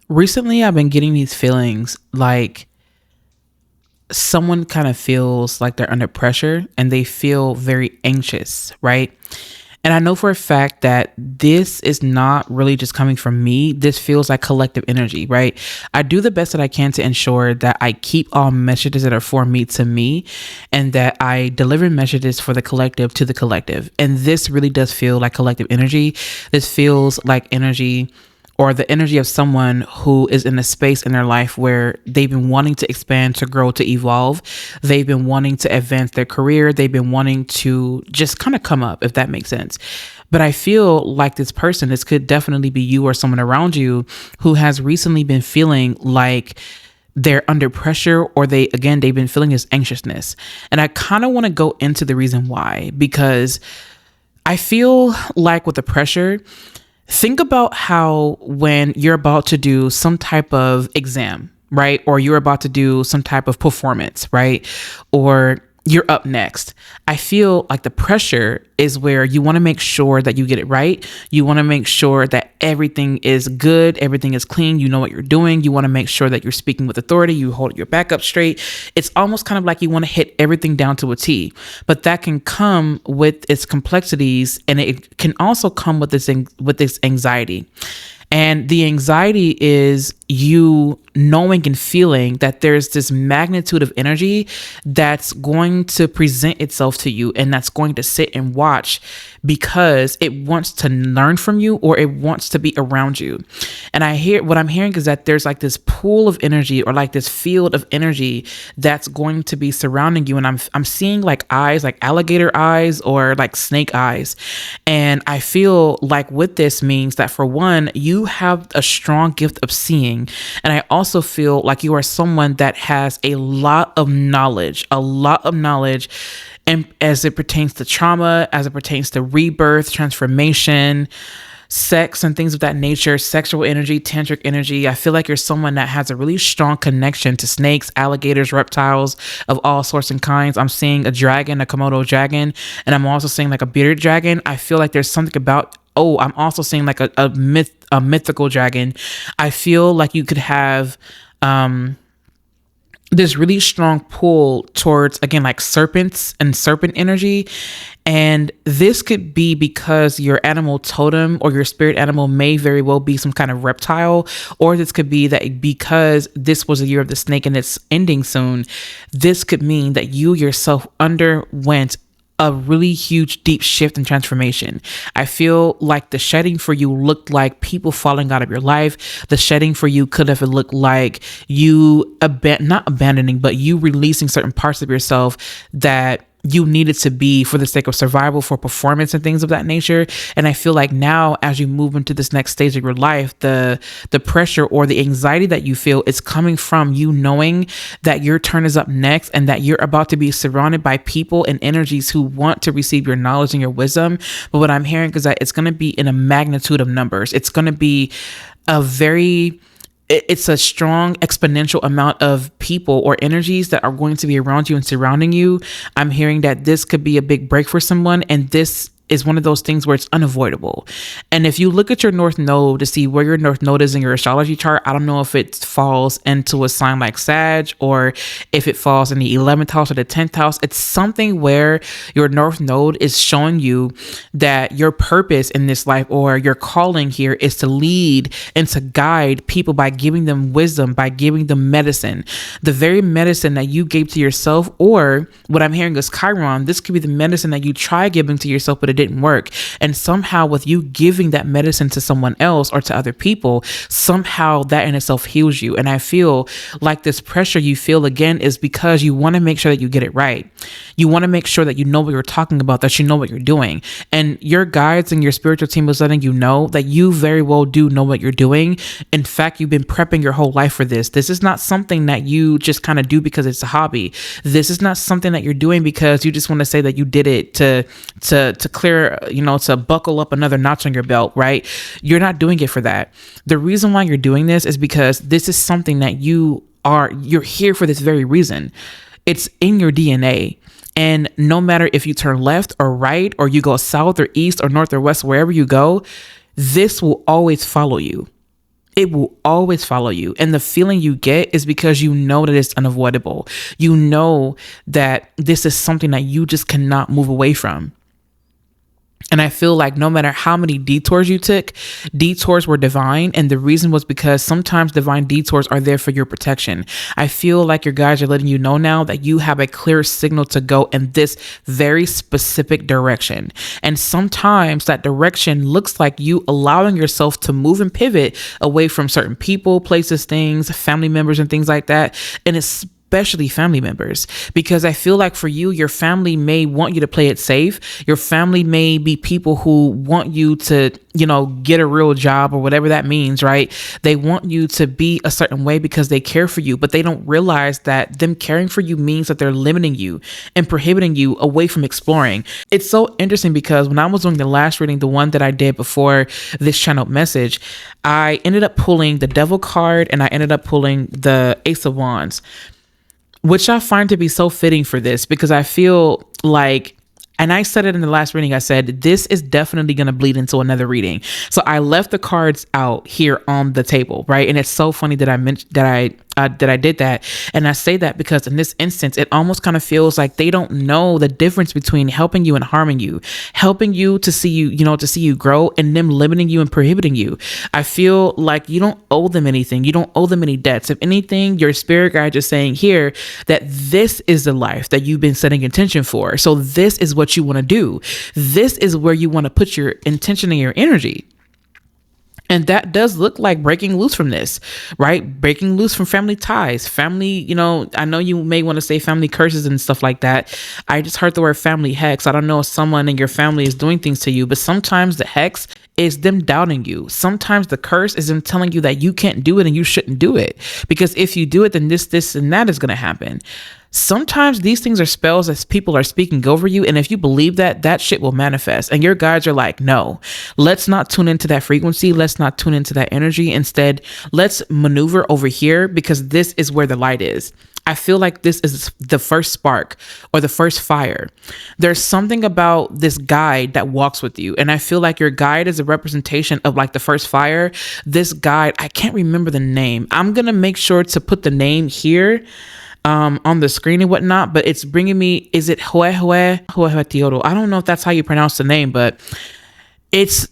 Recently, I've been getting these feelings like someone kind of feels like they're under pressure and they feel very anxious, right? And I know for a fact that this is not really just coming from me. This feels like collective energy, right? I do the best that I can to ensure that I keep all messages that are for me to me and that I deliver messages for the collective to the collective. And this really does feel like collective energy. This feels like energy or the energy of someone who is in a space in their life where they've been wanting to expand, to grow, to evolve. They've been wanting to advance their career. They've been wanting to just kind of come up, if that makes sense. But I feel like this person, this could definitely be you or someone around you who has recently been feeling like they're under pressure or they've been feeling this anxiousness. And I kind of want to go into the reason why, because I feel like with the pressure, think about how when you're about to do some type of exam, right? Or you're about to do some type of performance, right? Or you're up next. I feel like the pressure is where you want to make sure that you get it right. You want to make sure that everything is good, everything is clean, you know what you're doing. You want to make sure that you're speaking with authority, you hold your back up straight. It's almost kind of like you want to hit everything down to a T, but that can come with its complexities and it can also come with this anxiety. And the anxiety is you knowing and feeling that there's this magnitude of energy that's going to present itself to you and that's going to sit and watch because it wants to learn from you or it wants to be around you. And what I'm hearing is that there's like this pool of energy or like this field of energy that's going to be surrounding you. And I'm seeing like eyes, like alligator eyes or like snake eyes. And I feel like with this means that for one, you have a strong gift of seeing. And I also feel like you are someone that has a lot of knowledge, and as it pertains to trauma, as it pertains to rebirth, transformation, sex and things of that nature, sexual energy, tantric energy. I feel like you're someone that has a really strong connection to snakes, alligators, reptiles of all sorts and kinds. I'm seeing a dragon, a Komodo dragon, and I'm also seeing like a bearded dragon. I feel like there's something about, I'm also seeing like a mythical dragon. I feel like you could have, this really strong pull towards, again, like serpents and serpent energy. And this could be because your animal totem or your spirit animal may very well be some kind of reptile, or this could be that because this was a year of the snake and it's ending soon, this could mean that you yourself underwent a really huge, deep shift and transformation. I feel like the shedding for you looked like people falling out of your life. The shedding for you could have looked like you not abandoning, but you releasing certain parts of yourself that you needed to be for the sake of survival, for performance and things of that nature. And I feel like now as you move into this next stage of your life, the pressure or the anxiety that you feel is coming from you knowing that your turn is up next and that you're about to be surrounded by people and energies who want to receive your knowledge and your wisdom. But what I'm hearing is that it's going to be in a magnitude of numbers. It's going to be it's a strong exponential amount of people or energies that are going to be around you and surrounding you. I'm hearing that this could be a big break for someone, and this is one of those things where it's unavoidable. And if you look at your North Node to see where your North Node is in your astrology chart, I don't know if it falls into a sign like Sag or if it falls in the 11th house or the 10th house. It's something where your North Node is showing you that your purpose in this life or your calling here is to lead and to guide people by giving them wisdom, by giving them medicine, the very medicine that you gave to yourself. Or what I'm hearing is Chiron, this could be the medicine that you try giving to yourself, but it didn't work. And somehow with you giving that medicine to someone else or to other people, somehow that in itself heals you. And I feel like this pressure you feel again is because you want to make sure that you get it right. You want to make sure that you know what you're talking about, that you know what you're doing. And your guides and your spiritual team is letting you know that you very well do know what you're doing. In fact, you've been prepping your whole life for this. This is not something that you just kind of do because it's a hobby. This is not something that you're doing because you just want to say that you did it to clear, to buckle up another notch on your belt, right? You're not doing it for that. The reason why you're doing this is because this is something that you're here for this very reason. It's in your DNA. And no matter if you turn left or right, or you go south or east or north or west, wherever you go, this will always follow you. it will always follow you. And the feeling you get is because you know that it's unavoidable. You know that this is something that you just cannot move away from. And I feel like no matter how many detours you took, detours were divine. And the reason was because sometimes divine detours are there for your protection. I feel like your guides are letting you know now that you have a clear signal to go in this very specific direction. And sometimes that direction looks like you allowing yourself to move and pivot away from certain people, places, things, family members, and things like that. And it's especially family members, because I feel like for you, your family may want you to play it safe. Your family may be people who want you to, get a real job or whatever that means, right? They want you to be a certain way because they care for you, but they don't realize that them caring for you means that they're limiting you and prohibiting you away from exploring. It's so interesting because when I was doing the last reading, the one that I did before this channeled message, I ended up pulling the Devil card and I ended up pulling the Ace of Wands, which I find to be so fitting for this because I feel like, and I said it in the last reading, I said, this is definitely going to bleed into another reading. So I left the cards out here on the table, right? And it's so funny that I mentioned that I did that. And I say that because in this instance, it almost kind of feels like they don't know the difference between helping you and harming you, helping you to see you, to see you grow, and them limiting you and prohibiting you. I feel like you don't owe them anything. You don't owe them any debts. If anything, your spirit guide is saying here that this is the life that you've been setting intention for. So this is what you want to do. This is where you want to put your intention and your energy. And that does look like breaking loose from this, right? Breaking loose from family ties, family, I know you may want to say family curses and stuff like that. I just heard the word family hex. I don't know if someone in your family is doing things to you, but sometimes the hex is them doubting you. Sometimes the curse is them telling you that you can't do it and you shouldn't do it. Because if you do it, then this, and that is going to happen. Sometimes these things are spells that people are speaking over you. And if you believe that, that shit will manifest. And your guides are like, no, let's not tune into that frequency. Let's not tune into that energy. Instead, let's maneuver over here because this is where the light is. I feel like this is the first spark or the first fire. There's something about this guide that walks with you. And I feel like your guide is a representation of like the first fire. This guide, I can't remember the name. I'm going to make sure to put the name here on the screen and whatnot, but it's bringing me, is it Tiodo? I don't know if that's how you pronounce the name, but it's,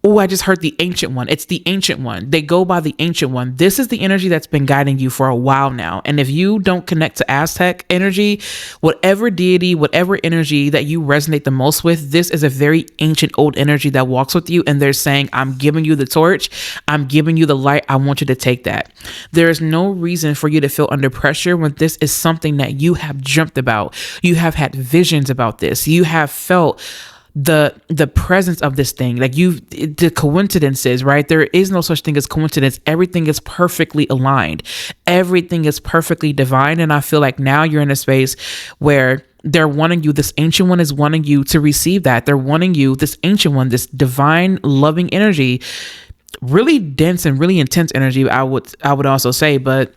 I just heard the Ancient One. It's the Ancient One. They go by the Ancient One. This is the energy that's been guiding you for a while now. And if you don't connect to Aztec energy, whatever deity, whatever energy that you resonate the most with, this is a very ancient old energy that walks with you. And they're saying, I'm giving you the torch. I'm giving you the light. I want you to take that. There is no reason for you to feel under pressure when this is something that you have dreamt about. You have had visions about this. You have felt the presence of this thing, like the coincidences, right? There is no such thing as coincidence. Everything is perfectly aligned. Everything is perfectly divine. And I feel like now you're in a space where they're wanting you, this Ancient One is wanting you to receive that. They're wanting you, this Ancient One, this divine loving energy, really dense and really intense energy, I would also say, but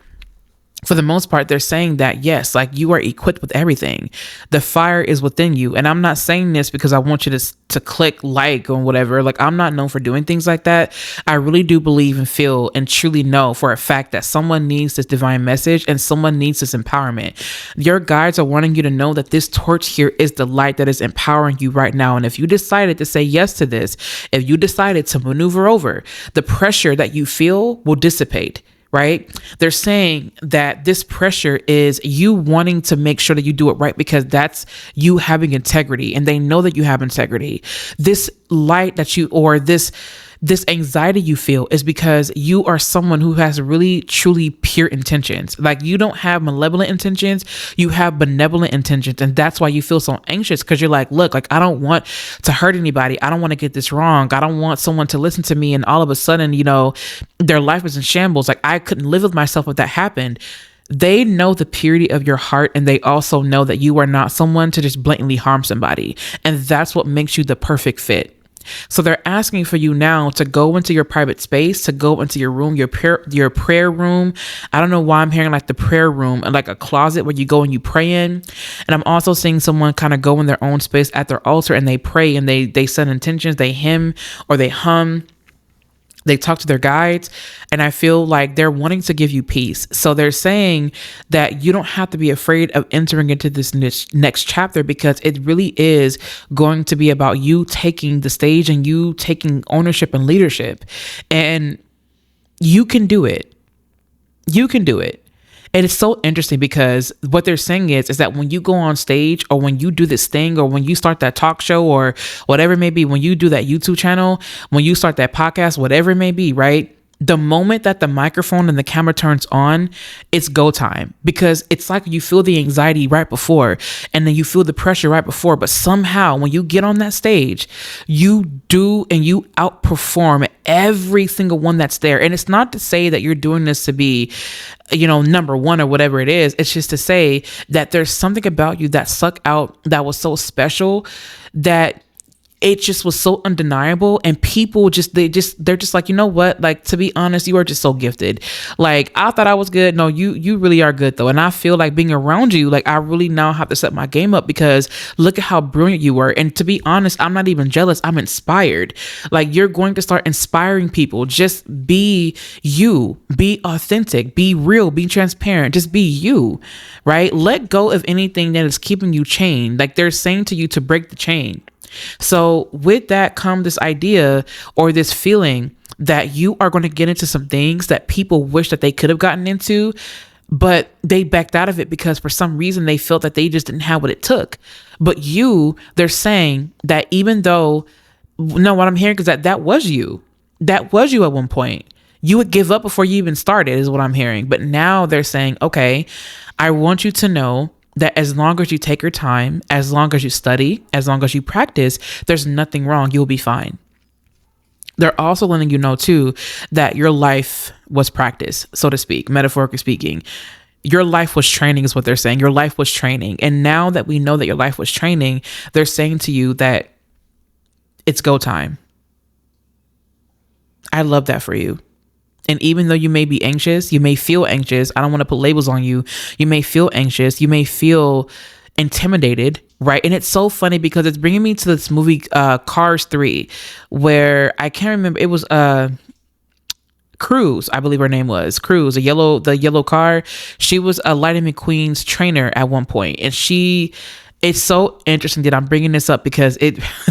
for the most part, they're saying that, yes, like you are equipped with everything. The fire is within you. And I'm not saying this because I want you to click like or whatever. Like, I'm not known for doing things like that. I really do believe and feel and truly know for a fact that someone needs this divine message and someone needs this empowerment. Your guides are wanting you to know that this torch here is the light that is empowering you right now. And if you decided to say yes to this, if you decided to maneuver over, the pressure that you feel will dissipate. Right? They're saying that this pressure is you wanting to make sure that you do it right because that's you having integrity, and they know that you have integrity. This light that you, or this anxiety you feel is because you are someone who has really truly pure intentions. Like, you don't have malevolent intentions, you have benevolent intentions. And that's why you feel so anxious, because you're like, look, like, I don't want to hurt anybody. I don't want to get this wrong. I don't want someone to listen to me and all of a sudden, their life is in shambles. Like, I couldn't live with myself if that happened. They know the purity of your heart, and they also know that you are not someone to just blatantly harm somebody. And that's what makes you the perfect fit. So they're asking for you now to go into your private space, to go into your room, your prayer room. I don't know why I'm hearing like the prayer room and like a closet where you go and you pray in. And I'm also seeing someone kind of go in their own space at their altar and they pray and they set intentions, they hymn or they hum. They talk to their guides, and I feel like they're wanting to give you peace. So they're saying that you don't have to be afraid of entering into this next chapter, because it really is going to be about you taking the stage and you taking ownership and leadership. And you can do it. You can do it. And it's so interesting because what they're saying is that when you go on stage, or when you do this thing, or when you start that talk show, or whatever it may be, when you do that YouTube channel, when you start that podcast, whatever it may be, right? The moment that the microphone and the camera turns on, it's go time, because it's like you feel the anxiety right before, and then you feel the pressure right before. But somehow when you get on that stage, you do, and you outperform every single one that's there. And it's not to say that you're doing this to be, number one or whatever it is. It's just to say that there's something about you that stuck out, that was so special, that it just was so undeniable. And people they're just like, you know what? Like, to be honest, you are just so gifted. Like, I thought I was good. No, you really are good though. And I feel like being around you, like, I really now have to set my game up, because look at how brilliant you were. And to be honest, I'm not even jealous. I'm inspired. Like, you're going to start inspiring people. Just be you, be authentic, be real, be transparent, just be you, right? Let go of anything that is keeping you chained. Like, they're saying to you to break the chain. So with that come this idea, or this feeling, that you are going to get into some things that people wish that they could have gotten into, but they backed out of it because for some reason they felt that they just didn't have what it took. But they're saying that even though, no, what I'm hearing is that was you. That was you at one point. You would give up before you even started, is what I'm hearing. But now they're saying, okay, I want you to know that as long as you take your time, as long as you study, as long as you practice, there's nothing wrong. You'll be fine. They're also letting you know too, that your life was practice, so to speak, metaphorically speaking. Your life was training, is what they're saying. Your life was training. And now that we know that your life was training, they're saying to you that it's go time. I love that for you. And even though you may be anxious, you may feel anxious. I don't want to put labels on you. You may feel anxious. You may feel intimidated, right? And it's so funny because it's bringing me to this movie, Cars 3, where I can't remember. It was Cruz, I believe her name was Cruz, the yellow car. She was Lightning McQueen's trainer at one point, and it's so interesting that I'm bringing this up because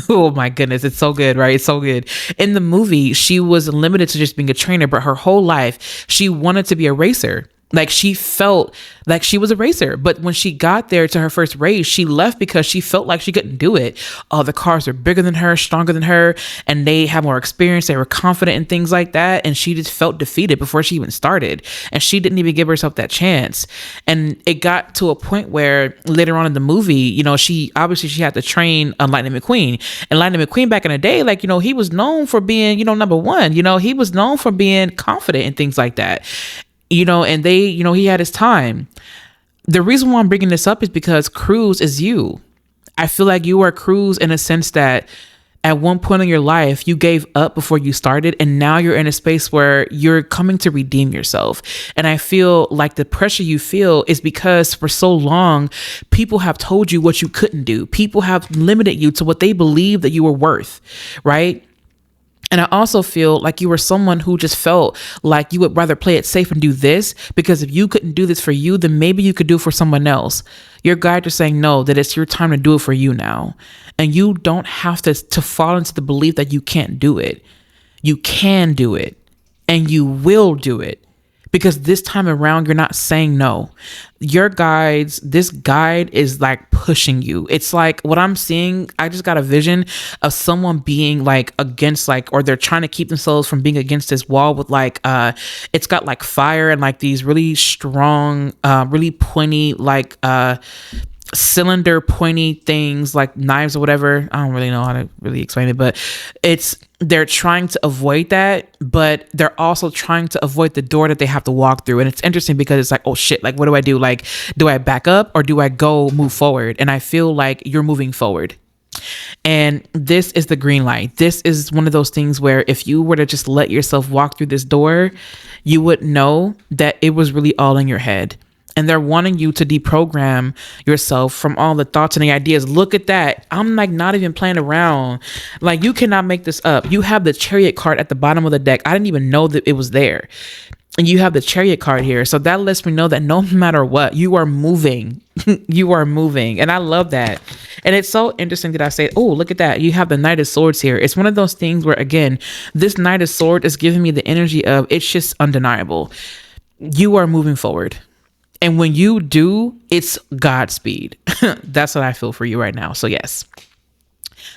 oh my goodness, it's so good, right? It's so good. In the movie, she was limited to just being a trainer, but her whole life, she wanted to be a racer. Like, she felt like she was a racer. But when she got there to her first race, she left because she felt like she couldn't do it. Oh, the cars are bigger than her, stronger than her, and they have more experience. They were confident in things like that. And she just felt defeated before she even started. And she didn't even give herself that chance. And it got to a point where later on in the movie, she had to train Lightning McQueen. And Lightning McQueen back in the day, like, he was known for being, number one. He was known for being confident and things like that. And he had his time. The reason why I'm bringing this up is because Cruz is you. I feel like you are Cruz in a sense that at one point in your life, you gave up before you started, and now you're in a space where you're coming to redeem yourself. And I feel like the pressure you feel is because for so long, people have told you what you couldn't do. People have limited you to what they believe that you were worth, right? And I also feel like you were someone who just felt like you would rather play it safe and do this, because if you couldn't do this for you, then maybe you could do it for someone else. Your guides are saying no, that it's your time to do it for you now. And you don't have to fall into the belief that you can't do it. You can do it, and you will do it. Because this time around, you're not saying no. This guide is like pushing you. It's like what I'm seeing. I just got a vision of someone being like against, like, or they're trying to keep themselves from being against this wall with like, it's got like fire and like these really strong, really pointy, like, cylinder pointy things like knives or whatever. I don't really know how to really explain it, but they're trying to avoid that, but they're also trying to avoid the door that they have to walk through. And it's interesting because it's like, oh shit, like, what do I do? Like, do I back up or do I move forward? And I feel like you're moving forward. And this is the green light. This is one of those things where if you were to just let yourself walk through this door, you would know that it was really all in your head. and they're wanting you to deprogram yourself from all the thoughts and the ideas. Look at that. I'm like not even playing around. Like, you cannot make this up. You have the Chariot card at the bottom of the deck. I didn't even know that it was there. And you have the Chariot card here. So that lets me know that no matter what, you are moving. You are moving. And I love that. And it's so interesting that I say, oh, look at that. You have the Knight of Swords here. It's one of those things where, again, this Knight of Swords is giving me the energy of, it's just undeniable. You are moving forward. And when you do, it's Godspeed. That's what I feel for you right now. So yes,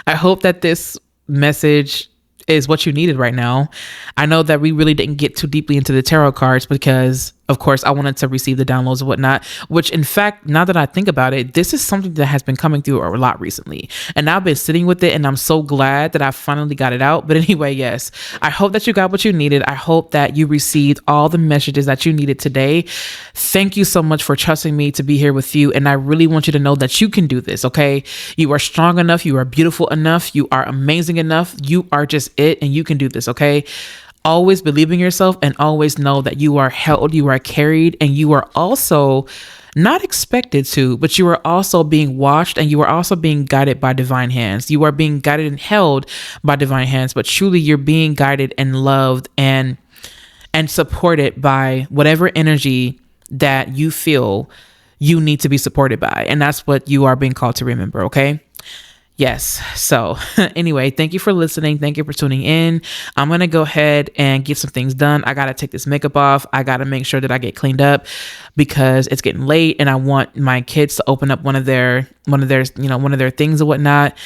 I hope that this message is what you needed right now. I know that we really didn't get too deeply into the tarot cards because, of course, I wanted to receive the downloads and whatnot, which in fact, now that I think about it, this is something that has been coming through a lot recently. And I've been sitting with it and I'm so glad that I finally got it out. But anyway, yes, I hope that you got what you needed. I hope that you received all the messages that you needed today. Thank you so much for trusting me to be here with you. And I really want you to know that you can do this, okay? You are strong enough. You are beautiful enough. You are amazing enough. You are just it, and you can do this, okay? Always believe in yourself and always know that you are held, you are carried, and you are also not expected to, but you are also being watched and you are also being guided by divine hands. You are being guided and held by divine hands, but truly you're being guided and loved and supported by whatever energy that you feel you need to be supported by. And that's what you are being called to remember, okay? Yes. So anyway, thank you for listening. Thank you for tuning in. I'm going to go ahead and get some things done. I got to take this makeup off. I got to make sure that I get cleaned up because it's getting late and I want my kids to open up one of their things or whatnot.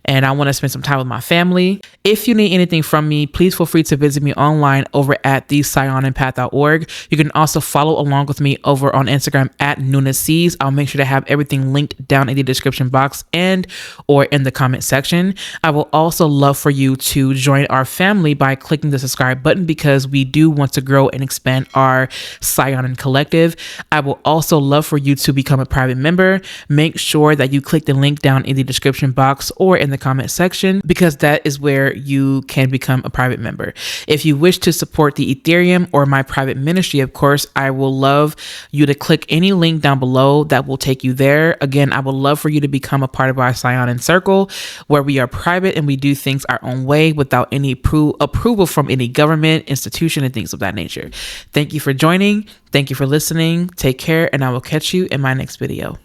And I want to spend some time with my family. If you need anything from me, please feel free to visit me online over at thesayonanpath.org. You can also follow along with me over on Instagram at Nuna Sees. I'll make sure to have everything linked down in the description box and or in the comment section. I will also love for you to join our family by clicking the subscribe button because we do want to grow and expand our Saiyonan collective. I will also love for you to become a private member. Make sure that you click the link down in the description box or in the comment section because that is where you can become a private member. If you wish to support the Etherium or my private ministry, of course, I will love you to click any link down below that will take you there. Again, I would love for you to become a part of our Saiyonan circle where we are private and we do things our own way without any approval from any government, institution, and things of that nature. Thank you for joining. Thank you for listening. Take care, and I will catch you in my next video.